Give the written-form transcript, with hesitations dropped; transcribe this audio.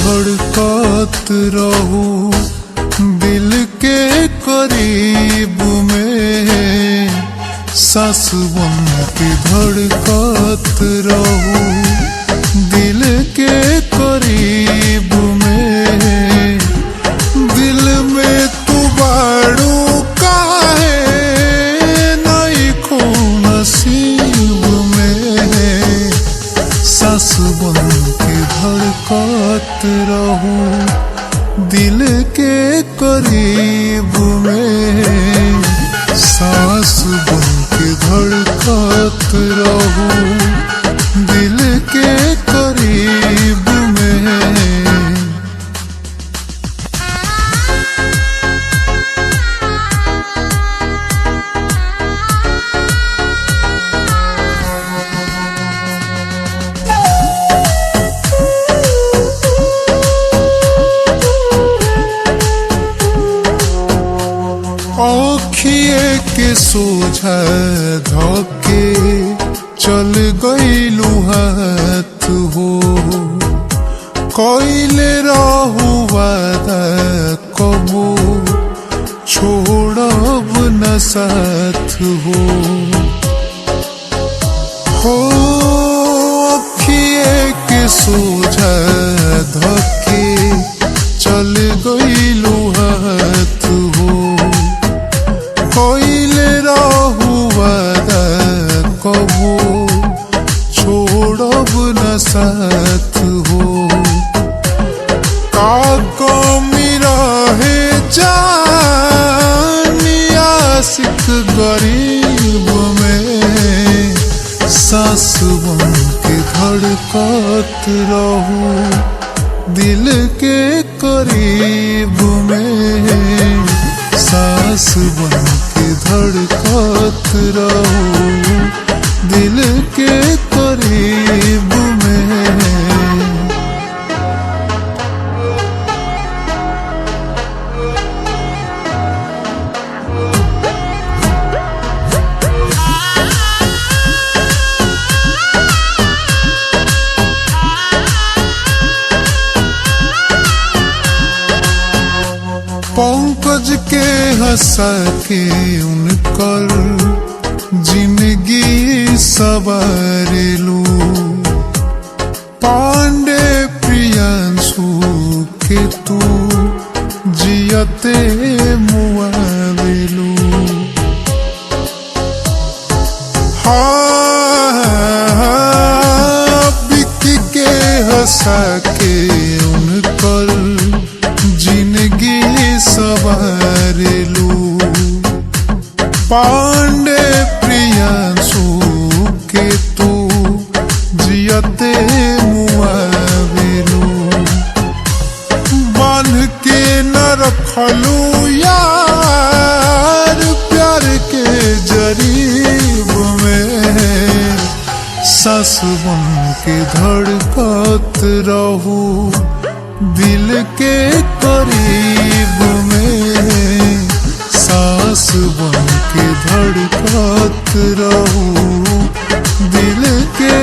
धड़कत रहूं दिल के करीब में, सांस बन के धड़कत रहूं दिल के करीब में। दिल में तू बाड़ू काहे नहीं खो नसीब में, सांस बन के धड़कत रहूं दिल के करीब में, सांस बन के धड़कत रहूं दिल के करीब में। आँखिए के सोझा धोके चल गईलू हाथ हो, कइले रहू वादा कबो छोड़ब न साथ हो। आँखिए के सोझा धोके चल गईलू हाथ हो, कइले रहू वादा कबो छोड़ब न साथ हो। का कमी रहे जानी आशिक गरीब में, सांस बन के धड़कत रहूं दिल के करीब में, सांस बन के धड़कत रहूं दिल के करीब में। पंकज के हंसा के उनकर जिंदगी सवारेलू, पांडे प्रियांशु के तू जियते मुआवेलू। बिक्की के हंसा के उनकर जिंदगी सवारेलू, पांडे प्रियांशु के तू जियते मुआवेलू। बांध के न रखलू यार प्यार के जरीब में, सांस बन के धड़कत रहूं दिल के करीब में, सांस बन के धड़कत रहूं दिल के